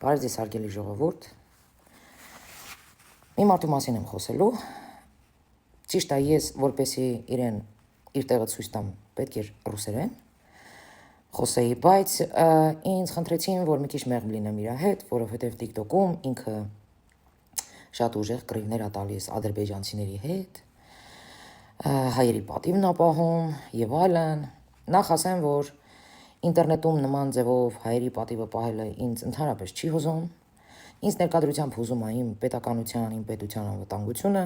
Բարև ձեզ հարգելի ժողովուրդ։ Մի մարդու մասին եմ խոսելու։ Ճիշտ է, ես որպեսի իրեն իր տեղը ցույց տամ, պետք էր ռուսերեն խոսեի, բայց ինձ խնդրեցին, որ մի քիչ մեղմ լինեմ իր հետ, որովհետև TikTok-ում ինքը շատ ուժեղ կռիվներ ա տալիս ադրբեջանցիների հետ, հայերի պատիվն ա պահում եւ այլն։ Նախ ասեմ, որ ինտերնետում նման ձևով հայերի պատիվը պահելը ինձ ընդհանրապես չի հուզում։ Ինձ ներկայությամբ հուզում է իմ պետականության, իմ պետության անվտանգությունը,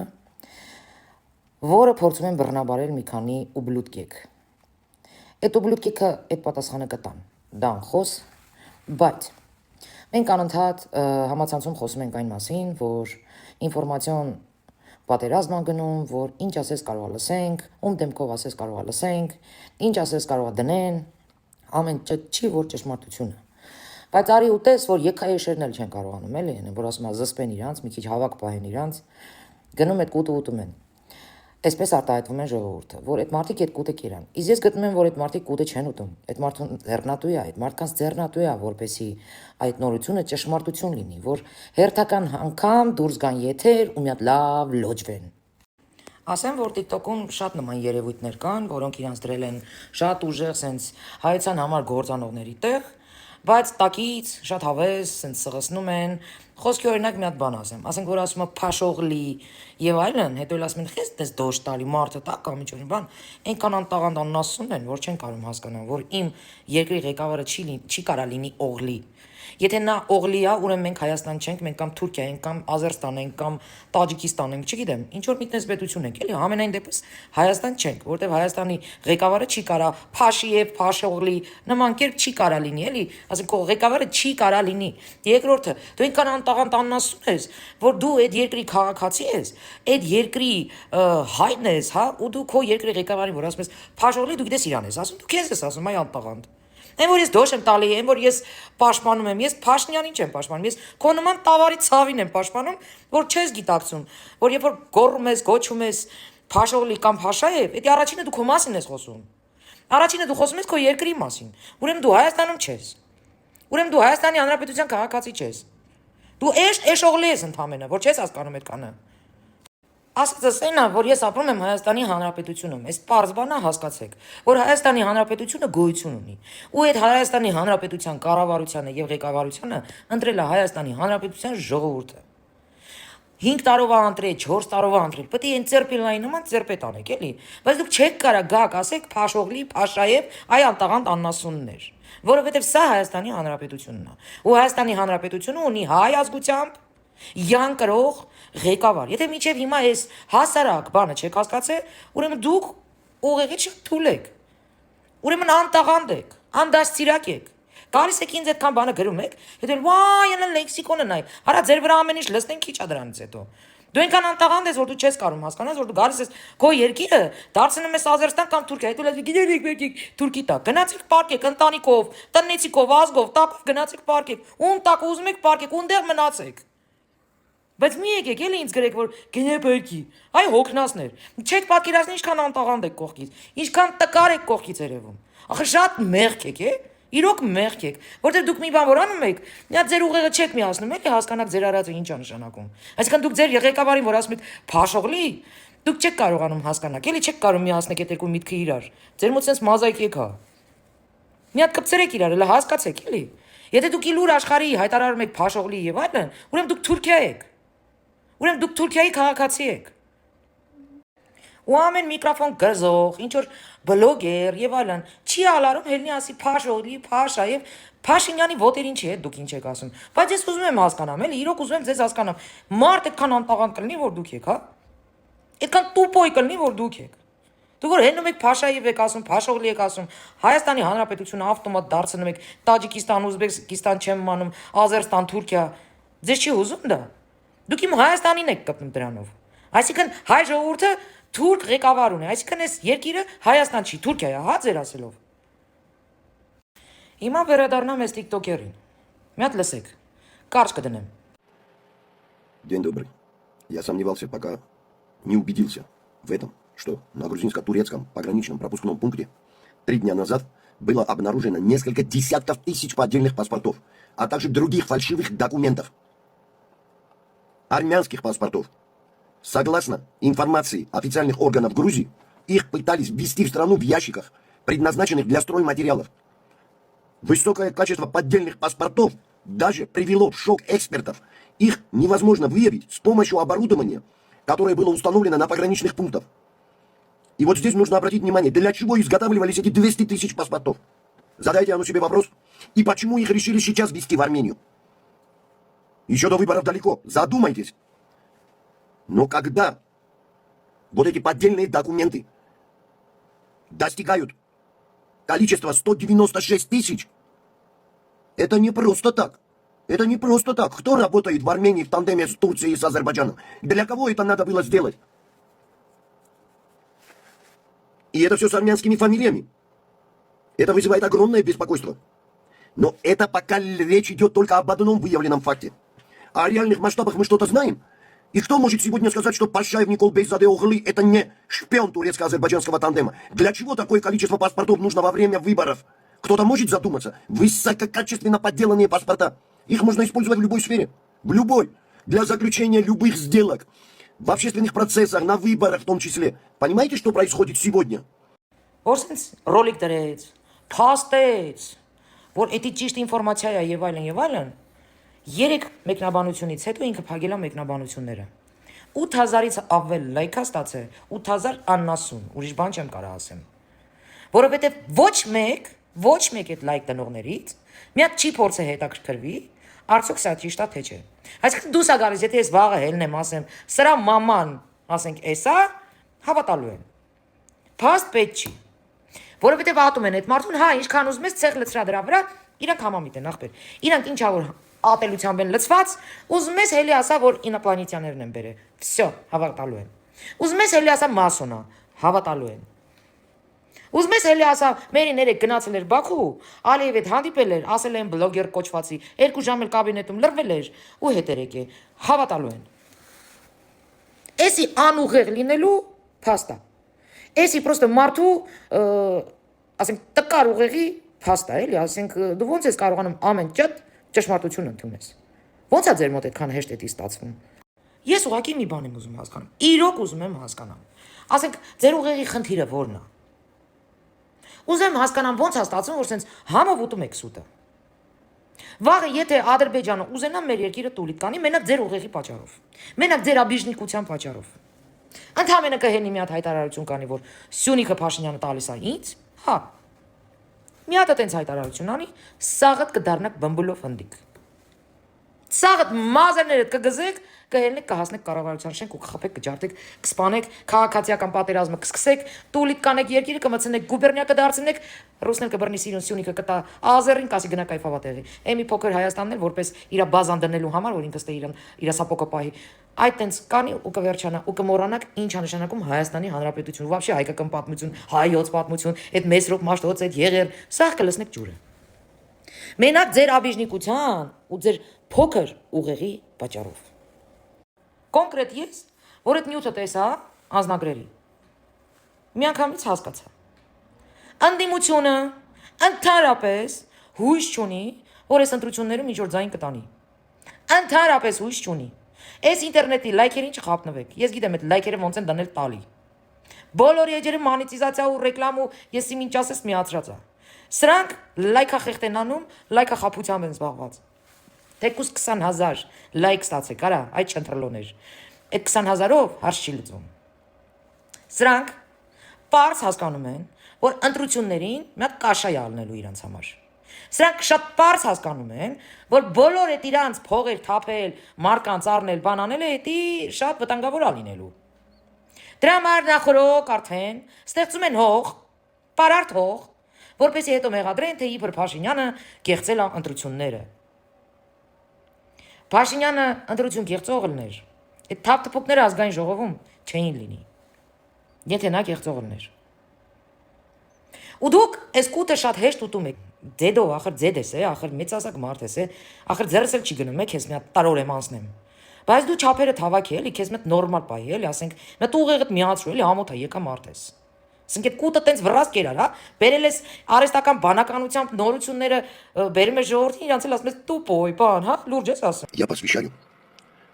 որը փորձում են բռնաբարել մի քանի ուբլուդկեք։ Այդ ուբլուդկեքը այդ պատասխանը կտան, դա անխոս, բայց մենք անընդհատ համացանցում խոսում ենք այն մասին, որ ինֆորմացիոն պատերազմ ան գնում, որ ինչ ասես կարող է լսենք, ում դեմքով ասես կարող է լսենք, ինչ ասես կարող է դնեն, ամեն չի որ ճշմարտությունը։ Բայց արի ուտես, որ եկայեշերն էլ չեն կարողանում, էլի, որ ասում է զսպեն իրանց, մի քիչ հավաք պահեն իրանց, գնում այդ կուտը ուտում են։ Այսպես արտահայտվում են ժողովուրդը, որ այդ մարդիկ այդ կուտը կերան։ Իսկ ես գտնում եմ, որ այդ մարդիկ կուտը չեն ուտում։ Այդ մարդուն ձեռնատու է, այդ մարդկանց ձեռնատու է, որպեսի այդ նորությունը ճշմարտություն լինի, որ հերթական անգամ դուրս գան եթեր ու մի հատ լավ լոջվեն։ Ասեմ, որ TikTok-ում շատ նման երևույթներ կան, որոնք իրանց դրել են շատ ուժեղ սենց հայության համար գործանողների տեղ, բայց տակից շատ հավես, սենց սղսնում են։ Խոսքի օրինակ մի հատ բան ասենք, որ ասում է փաշողլի եւ այլն, հետո էլ ասում են, «Խես դες դոշ տալի մարդը տա կամ ինչ որ բան»։ Այնքան անտաղանդ աննասուն են, որ չեն կարող հասկանալ, որ իմ երկրի ղեկավարը չի կարա լինի օղլի։ Եթե նա օղլի է, ուրեմն մենք Հայաստան չենք, մենք կամ Թուրքիա ենք, կամ Ազերստան ենք, կամ Տաջիկիստան ենք, չգիտեմ, ինչ որ մի տես պետություն ենք, էլի, ամենայն դեպս Հայաստան չենք, որտեղ Հայաստանի ղեկավարը չի կարա փաշի եւ փաշողլի նման կերպ չի կարա լինի, էլի, ասենք ղեկավարը չի կարա լինի։ Երկրորդը, դու այնքան անտաղանդ աննասուն ես, որ դու այդ երկրի քաղաքացի ես, այդ երկրի հայրն ես, հա, ու դու քո երկրի ղեկավարին, որ ասում ես փաշողլի, դու գիտես իրան ես ասում, դու քեզ ես ասում, այ անտաղանդ։ Այն որ ես դոշ եմ տալի, այն որ ես պաշտպանում եմ, ես Փաշինյանին չեմ պաշտպանում, ես քո նման տավարի ցավին եմ պաշտպանում, որ չես գիտակցում, որ երբ որ գոռում ես, գոչում ես Փաշողլի կամ Փաշաև, դա առաջինը դու քո մասին ես խոսում։ Առաջինը դու խոսում ես քո երկրի մասին։ Ուրեմն դու Հայաստանում չես։ Ուրեմն դու Հայաստանի Հանրապետության քաղաքացի չես։ Դու էշողլի ես ընդամենը, որ չես հասկանում այդ կանը։ Ասածս այնա, որ ես ապրում եմ Հայաստանի Հանրապետությունում, այս պարզ բանը հասկացեք, որ Հայաստանի Հանրապետությունը գոյություն ունի, ու այդ Հայաստանի Հանրապետության կառավարությանը եւ ղեկավարությանը ընտրել է Հայաստանի Հանրապետության ժողովուրդը։ 5 տարով ընտրել, 4 տարով ընտրել, պետք է այն ծերպելային նման ծերպետ անեք, էլի, բայց դուք չեք կարա գաք, ասեք Փաշողլի, Փաշաև, այ անտաղանդ աննասուններ, որովհետեւ սա Հայաստանի Հանրապետությունն է, ու Հայաստանի Հանրապետությունը ունի հայ ազգությամբ յանկրող ղեկավար։ Եթե միջև հիմա այս հասարակ բանը չեք հասկացել, ուրեմն դուք ուղեղի չթուլ եք։ Ուրեմն անտաղանդ եք, անդաստիրակ եք։ Գալիս եք ինձ այդքան բանը գրում եք, հետո վայ, ելն լեքսիկոնը նայ։ Արա ձեր վրա ամեն ինչ լսնեն քիչ ա դրանից հետո։ Դու այնքան անտաղանդ ես, որ դու չես կարող հասկանալ, որ դու գալիս ես քո երկիրը, դարձնում ես Ազերստան կամ Թուրքիա, հետո լավ գիտեք եկեք Թուրքի տակ։ Գնացեք պարկեք ընտանիքով, տնեցիկով, ազգով, տակով գնացեք պարկեք։ Ում տակ ուզում եք պարկեք, ունդեղ մնացեք։ Բայց մի եկեք էլի ինձ գրեք, որ գնե բերքի, այ հոգնածներ, չեք պատկերացնի ինչքան անտաղանդ եք կողքից, ինչքան տկար եք կողքից երևում, ախր շատ մեղք եք, իրոք մեղք եք, որտեղ դուք մի բան որ անում եք, նա ձեր ուղեղը չեք միացնում, էլի հասկանաք ձեր արածը ինչ է նշանակում, այսինքն դուք ձեր ղեկավարին որ ասում եք Փաշողլի, դուք չեք կարողանում հասկանալ, էլի չեք կարող միացնել այդ երկու միտքը իրար, ձեր մոտ sense մազայիկ եկա, մի հատ կպցրեք իրար, հələ հասկացեք, էլի, եթե դուք իլուր աշխարհի հայտարարում եք Փաշողլի եւ այլն, ուրեմն դուք Թուրքիա եք Ուրեմն դուք Թուրքիայի քաղաքացի եք։ Ու ամեն միկրոֆոն գրզող, ինչ որ բլոգեր եւ այլն, չի ալարում հելնի ասի Փաշողլի, Փաշաև, Փաշինյանի ոտերին չի, դուք ինչ եք ասում։ Բայց ես ուզում եմ հասկանամ, էլի, իրոք ուզում եմ ձեզ հասկանամ։ Մարդ այդքան անտաղանդ կլինի, որ դուք եք, հա։ Այդքան տուպոյ կլինի, որ դուք եք։ Դուք որ հենում եք Փաշաև եք ասում, Փաշողլի եք ասում, Հայաստանի Հանրապետությունը ավտոմատ դարձնում եք Տաջիկիստան, Ուզբեկստան չեմ մանում, Ազերստան, Թուրքիա։ Ձեզ չի հուզում դա։ Դուք իմ Հայաստանին եք կպնում դրանով։ Այսինքն հայ ժողովուրդը թուրք ղեկավար ունի, այսինքն այս երկիրը Հայաստան չի, Թուրքիա է, հա ձեր ասելով։ Հիմա վերադառնամ այս TikTok-երին։ Մի հատ լսեք։ Կարճ կդնեմ։ День добрый. Я сомневался, пока не убедился в этом, что на грузинско-турецком пограничном пропускном пункте 3 дня назад было обнаружено несколько десятков тысяч поддельных паспортов, а также других фальшивых документов. Армянских паспортов. Согласно информации официальных органов Грузии, их пытались ввезти в страну в ящиках, предназначенных для стройматериалов. Высокое качество поддельных паспортов даже привело в шок экспертов. Их невозможно выявить с помощью оборудования, которое было установлено на пограничных пунктах. И вот здесь нужно обратить внимание, для чего изготавливались эти 200 тысяч паспортов. Задайте оно себе вопрос. И почему их решили сейчас везти в Армению? Еще до выборов далеко. Задумайтесь. Но когда вот эти поддельные документы достигают количества 196 тысяч, это не просто так. Это не просто так. Кто работает в Армении в тандеме с Турцией и с Азербайджаном? Для кого это надо было сделать? И это все с армянскими фамилиями. Это вызывает огромное беспокойство. Но это пока речь идет только об одном выявленном факте. А о реальных масштабах мы что-то знаем. И кто может сегодня сказать, что Пашаев Никол Бейзаде Оглы это не шпион турецко-азербайджанского тандема? Для чего такое количество паспортов нужно во время выборов? Кто-то может задуматься? Высококачественно подделанные паспорта. Их можно использовать в любой сфере. В любой. Для заключения любых сделок. В общественных процессах, на выборах в том числе. Понимаете, что происходит сегодня? Որսենց ռոլիկ դրեց, փաստեց, որ էդի ճիշտ ինֆորմացիա է եւ այլն, 3 մեկնաբանությունից հետո ինքը փակել է մեկնաբանությունները։ 8000-ից ավել լայքա ստացել, 8090, ուրիշ բան չեմ կարող ասեմ։ Որովհետեւ ոչ մեկ այդ լայք տնողներից մի հատ չի փորձը հետաքրքրվի, արդյոք սա ճիշտ է թե չէ։ Այսինքն դու սա գալիս, եթե ես վաղը հելնեմ ասեմ, սրա մաման, ասենք, էսա, հավատալու են։ Փաստ պետք չի։ Որովհետև ատում են այդ մարդուն, հա, ինչքան ուզում ես ցեղ լցրա դրա վրա, իրանք համամիտ են ախպեր։ Իրանք ինչա որ ատելությամբ են լցված, ուզում ես հելի ասա, որ ինոպլանետյաներն են բերել։ Վсё, հավատալու են։ Ուզում ես հելի ասա մասոնա, հավատալու են։ Ուզում ես հելի ասա, մերին երեք գնացել էր Բաքու, Ալիև հետ հանդիպել էր, ասել են բլոգեր կոչվածի, 2 ժամ էլ կաբինետում լրվել էր ու հետերեք է, հավատալու են։ Էսի անուղեղ լինելու փաստա։ Էսի պրոստը մարդու, ասենք, տկար ուղեղի փաստ է, էլի, ասենք, դու ոնց ես կարողանում ամեն ճշմարտություն ընդունես։ Ոնց է ձեր մոտ այդքան հեշտ էդի ստացվում։ Ես ուղղակի մի բան եմ ուզում հասկանամ։ Իրոք ուզում եմ հասկանամ։ Ասենք, ձեր ուղեղի խնդիրը որն է։ Ուզեմ հասկանամ ոնց է ստացվում, որ սենց համով ուտում եք սուտը։ Վաղը եթե Ադրբեջանը ուզենա մեր երկիրը տուլիտ կանի, մենակ ձեր ուղեղի պատճառով։ Մենակ ձեր աբիժնիկության պատճառով։ Ընդհանրապես կհենի մի հատ հայտարարություն կանի, որ Սյունիքը Փաշինյանը տալիս է ինձ, հա։ Մի հատ այդպես հայտարարություն անի, սաղդ կդառնաք բմբուլով հնդիկ։ Սաղդ մազերներդ կգզեք, կհելնեք, կհասնեք կառավարության շենք ու կխփեք, կջարդեք, կսպանեք, քաղաքացիական պատերազմը կսկսեք, տուլիտ կանեք երկիրը, կմցնեք գուբերնիա կդարձնեք, ռուսներ կբռնի Սյունիքը կտա Ազերին, կասի գնա կայֆավա տեղի։ Էմի փոքր Հայաստանն էլ որպես իր բազան դնելու համար, որ ինքս տե իր սապոկը պահի։ Այդ տենց կանի ու կվերջանա ու կմոռանաք ինչ է նշանակում Հայաստանի Հանրապետություն, вообще հայկական պատմություն, հայոց պատմություն, այդ Մեսրոպ Մաշտոց, այդ Եղեր, սա կլսնեք ջուրը։ Մենակ ձեր աբիժնիկության ու ձեր փոքր ուղեղի պատճառով։ Կոնկրետ ես, որ այդ նյութը տեսա անձնագրերի, միանգամից հասկացա։ Անդիմությունը ընդհանրապես հույս չունի, որ այս ընտրություններում ինչ-որ ձայն կտանի։ Ընդհանրապես հույս չունի։ Այս ինտերնետի լայքերին չխապնվեք։ Ես գիտեմ այդ լայքերը ոնց են դնել տալի։ Բոլոր եջերը մանիցիզացիա ու ռեկլամ ու եսի ինչ ասես միացրած է։ Սրանք լայքախեղտ են անում, լայքախապությամբ են զբաղված։ Թեկուզ 20000 լայք ստացեք, արա, այդ չընտրլոներ։ Այդ 20000-ով հարց չի լուծում։ Սրանք պարզ հասկանում են, որ ընտրություններին մի հատ կաշա է ալնելու իրանց համար։ Սրանք շատ պարզ հասկանում են, որ բոլոր այդ իրանց փողեր թափել, մարկանց առնել, բան անել է, դա շատ վտանգավոր է լինելու։ Դրա համար նախորոք արդեն ստեղծում են հող, պարարտ հող, որպեսզի հետո մեղադրեն, թե իբր Փաշինյանը կեղծել է ընտրությունները։ Փաշինյանը ընտրություն կեղծող լներ։ Այդ թափթփուկները ազգային ժողովում չէին լինի։ Եթե նա կեղծող լներ։ Ու դուք այս կուտը շատ հեշտ ուտում եք։ Ձեդո, ախր ձեդ ես, ախր մեծասակ մարդ ես, ախր ձեռս էլ չի գնում, քեզ մի հատ տարօրեմ անցնեմ։ Բայց դու չափերը հավաքի էլի, քեզ մի հատ նորմալ պահի էլի, ասենք, մի հատ ուղեղդ միացրու էլի, ամոթա եկա մարդ ես։ Ասենք այդ կուտը տենց վրաս կերար, հա։ Բերել ես արհեստական բանականությամբ նորությունները բերում ես ժողովրդին, իրանց էլ ասում ես տուպոյ, բան, հա, լուրջ ես ասում։ Я посвящаю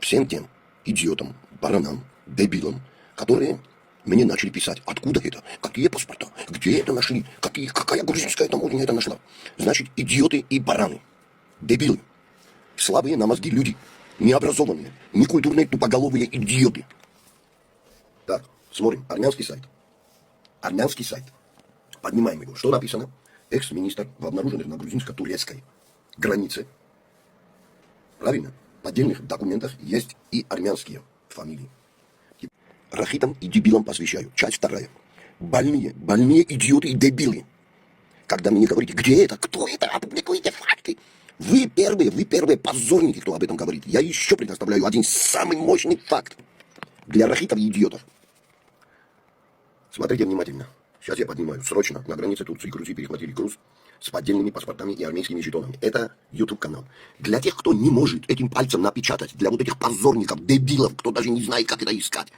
всем тем идиотам, баранам, дебилам, которые мне начали писать, откуда это, какие паспорта, где это нашли, какая грузинская таможня это нашла. Значит, идиоты и бараны, дебилы, слабые на мозги люди, необразованные, некультурные, тупоголовые идиоты. Так, смотрим, армянский сайт. Армянский сайт. Поднимаем его. Что написано? Экс-министр в обнаруженных на грузинско-турецкой границе. Правильно? В поддельных документах есть и армянские фамилии. Рахитам и дебилам посвящаю. Часть вторая. Больные идиоты и дебилы. Когда мне говорите, где это, кто это, опубликуйте факты. Вы первые позорники, кто об этом говорит. Я еще предоставляю один самый мощный факт для рахитов и идиотов. Смотрите внимательно. Сейчас я поднимаю. Срочно на границе Турции и Грузии перехватили груз с поддельными паспортами и армейскими жетонами. Это YouTube-канал. Для тех, кто не может этим пальцем напечатать, для вот этих позорников, дебилов, кто даже не знает, как это искать.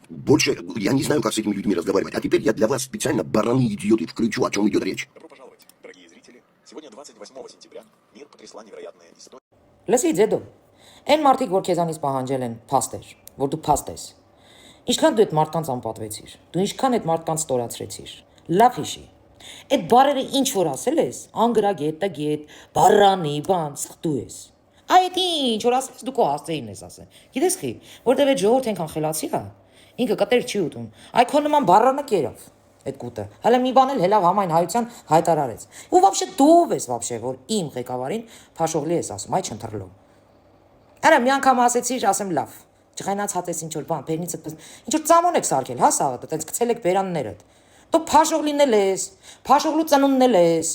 Больше я не знаю, как с этими людьми разговаривать. А теперь я для вас специально бараны идиоты включу, о чем идет речь. Добро пожаловать, дорогие зрители. Сегодня 28 сентября. Мир потрясла невероятная история. Լսի ձեդո։ Այն մարդիկ, որ քեզանից պահանջել են փաստեր, որ դու փաստ ես։ Ինչքան դու այդ մարդկանց անպատվեցիր, դու ինչքան այդ մարդկանց ստորացրեցիր։ Լավ հիշի։ Այդ բարերը ինչ որ ասել ես, անգրագետ, տգետ, բարանի, բան, սխտու ես։ Այդ ինչ որ ասես դու քո հասցեին ես ասել։ Գիտես խի, որտեվ այդ ժողովուրդ այնքան խելացի է, ինքը կտեր չի ուտում։ Այ քո նման բարանը կերավ այդ կուտը։ Հələ մի բան էլ հելավ համայն հայության հայտարարեց։ Ու вообще դու ես вообще, որ իմ ղեկավարին փաշողլի ես ասում, այ չընթրլո։ Արա մի անգամ ասեցի, ասեմ լավ։ Չխայնացած ինչ որ բան, բերնիցը ինչ որ ծամոն եք սարքել, հա, սաղը, տենց գցել եք բերաններդ։ Դու փաշողլին էլ ես, փաշողլու ծնունդն էլ ես։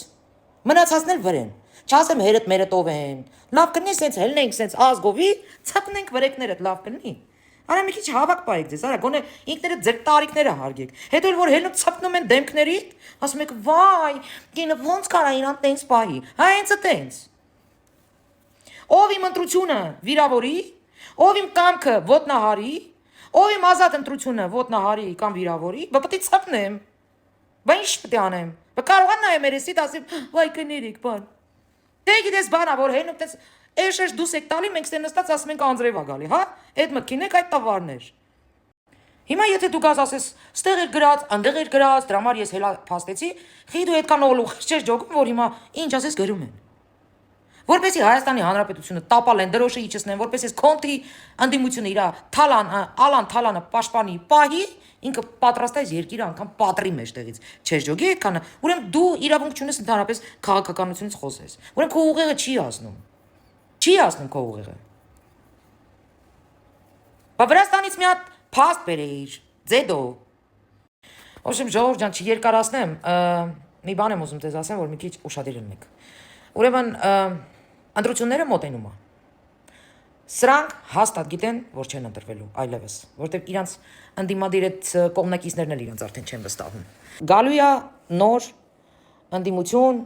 Մնացածն էլ վրեն։ Չասեմ հերդ մերդ ով են։ Լավ կնի, սենց հելնենք, սենց ազգովի, ցապնենք վրեկներդ, լավ կնի։ Արա մի քիչ հավաք պայեք ձեզ, արա գոնե ինքներդ ձեր տարիքները հարգեք։ Հետո էլ որ հելնում ցապնում են դեմքներիդ, ասում եք վայ, կինը ոնց կարա իրան տենց պահի։ Հա հենց տենց։ Ով իմ ընտրությունը վիրավորի, ով իմ կամքը ոտնահարի, ով իմ ազատ ընտրությունը ոտնահարի կամ վիրավորի, բա պետք է ցապնեմ։ Բա ինչ պետք է անեմ։ Բա կարող եմ նայեմ երեսիդ ասեմ, վայ կներիք, բան։ Դե գիտես բանա, որ հելնում տես էշ դուս եք տալի, մենք ստեն նստած ասում ենք անձրև ա գալի, հա։ Այդ մտքին եք այդ տավարներ։ Հիմա եթե դու գազ ասես, ստեղ էր գրած, անդեղ էր գրած, դրա համար ես հելա փաստեցի, խի դու այդքան օլուխ չես ջոգում, որ հիմա ինչ ասես գրում են։ Որպեսի Հայաստանի Հանրապետությունը տապալեն, դրոշը իջեցնեն, որպեսի քոնտի անդիմությունը իրա Ալան Թալանը պաշտպանի պահի, ինքը պատրաստ է երկիրը անգամ պատրի մեջ տեղից չես ջոգի այդքանը, ուրեմն դու իրավունք չունես ընդհանրապես քաղաքականությունից խոսես։ Ուրեմն քո ուղեղը չի ասնում։ Չի ասնում քո ուղեղը։ Բա Վրաստանից մի հատ փաստ բերեիր, ձեդո։ Ոչմ ժողովուրդ ջան, չերկարացնեմ, մի բան եմ ուզում ձեզ ասեմ, որ մի քիչ ուշադիր լինեք։ Ուրեմն ընտրությունները մոտենում է։ Սրանք հաստատ գիտեն, որ չեն ընտրվելու այլևս, որտեղ իրանց ընդդիմադիր այդ կողմնակիցներն էլ իրանց արդեն չեն վստահում։ Գալու է նոր ընդդիմություն,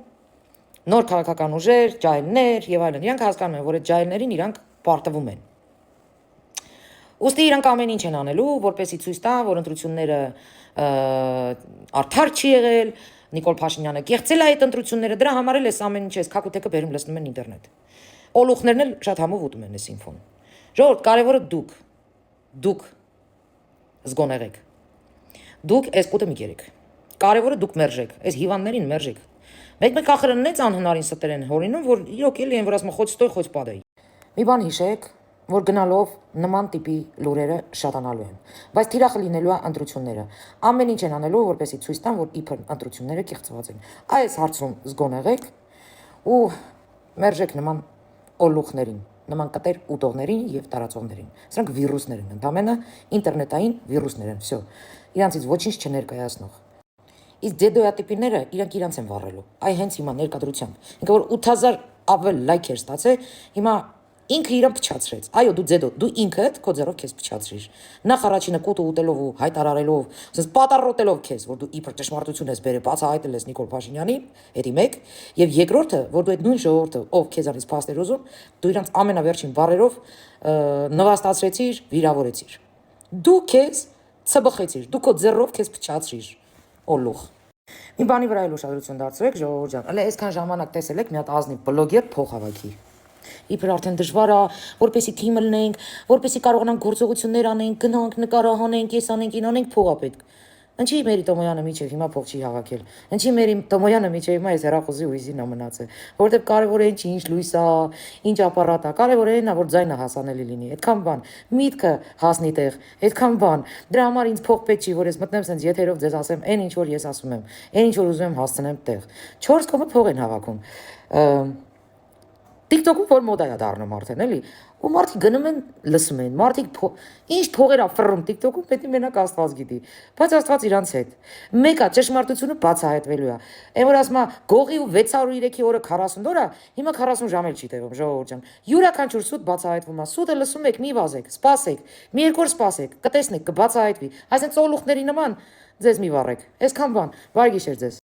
նոր քաղաքական ուժեր, ջահելներ եւ այլն։ Իրանք հասկանում են, որ այդ ջահելներին իրանք պարտվում են։ Ոստի իրանք ամեն ինչ են անելու, որպեսզի ցույց տան, որ ընտրությունները արդար չի եղել, Նիկոլ Փաշինյանը կեղծել է այդ ընտրությունները, դրա համար էլ էս ամեն ինչ էս քակուտեկը բերում լցնում են ինտերնետ։ Օլուխներն էլ շատ համով ուտում են այս ինֆոն։ Ժողովուրդ, կարևորը դուք զգոնեղեք։ Դուք այս կուտը մի կերեք։ Կարևորը դուք մերժեք, այս հիվանդներին մերժեք։ Մեկ ախրընից անհնարին ստեր են հորինում, որ իրոք էլի են, որ ասում խոց ստոյ խոց падեի։ Մի բան հիշեք, որ գնալով նման տիպի լուրերը շատանալու են, բայց թիրախը լինելու է ընտրությունները։ Ամեն ինչ են անելու, որպեսզի ցույց տան, որ իբր ընտրությունները կեղծված են։ Այս հարցում զգոնեղեք ու մերժեք նման օլուխներին, նման կտեր ուտողներին եւ տարածողներին։ Սրանք վիրուսներ են, ընդամենը ինտերնետային վիրուսներ են, всё։ Իրանցից ոչինչ չներկայացնող։ Իսկ դեդոյատիպիները իրանք են վառելու։ Այ հենց հիմա ներկայությամբ։ Ինքը որ 8000 ավել լայք էր ստացել, հիմա ինքը իրան փչացրեց։ Այո, դու ձեդո, դու ինքդ քո ձեռով քեզ փչացրիր։ Նախ առաջինը կուտը ուտելով ու հայտարարելով, ասես պատառոտելով քեզ, որ դու իբր ճշմարտություն ես բերել, բացահայտել ես Նիկոլ Փաշինյանին, հետի մեկ, եւ երկրորդը, որ դու այդ նույն ժողովուրդը, ով քեզանից փաստեր ուզում, դու իրանց ամենավերջին բառերով նվաստացրեցիր, վիրավորեցիր։ Դու քեզ ցբխեցիր, դու քո ձեռով քեզ փչացրիր։ Օլուղ։ Մի բանի վրա էլ ուշադրություն դարձրեք, ժողովուրդ ջան։ Հələ այսքան ժամանակ տեսել եք մի հատ ազնիվ բլոգեր փող հավաքի։ Իբր արդեն դժվար է, որպեսի թիմ լնենք, որպեսի կարողանանք գործողություններ անենք, գնանք, նկարահանենք, ես անենք, ին անենք, փող է պետք։ Ինչի Մերի Տոմոյանը միջև հիմա փող չի հավաքել։ Ինչի Մերի Տոմոյանը միջև հիմա այս հեռախոսի հույզին է մնացել։ Որովհետև կարևոր է ինչ լույս է, ինչ ապարատ է, կարևոր է նա որ ձայնը հասանելի լինի։ Այդքան բան, միտքը հասնի տեղ, այդքան բան։ Դրա համար ինձ փող պետք չի, որ ես մտնեմ սենց եթերով ձեզ ասեմ, այն ինչ որ ես ասում եմ, այն ինչ որ ուզում եմ հասցնեմ տեղ։ 4 կողմը փող են հավաքում։ TikTok-ում որ մոդա է դառնում արդեն, էլի։ Ու մարդիկ գնում են, լսում են, մարդիկ ինչ փողեր է ֆռում TikTok-ում, պետք է մենակ Աստված գիտի։ Բայց Աստված իրանց հետ։ Մեկը ճշմարտությունը բացահայտվելու է։ Այն որ ասում է գողի ու 603-ի օրը 40 օր է, հիմա 40 ժամ էլ չի տևում, ժողովուրդ ջան։ Յուրաքանչյուր սուտ բացահայտվում է։ Սուտը լսում եք, մի վազեք, սպասեք, մի երկու օր սպասեք, կտեսնեք, կբացահայտվի։ Այսինքն ծոլուխների նման ձեզ մի վառեք։ Այսքան բան, վայ գիշեր ձեզ։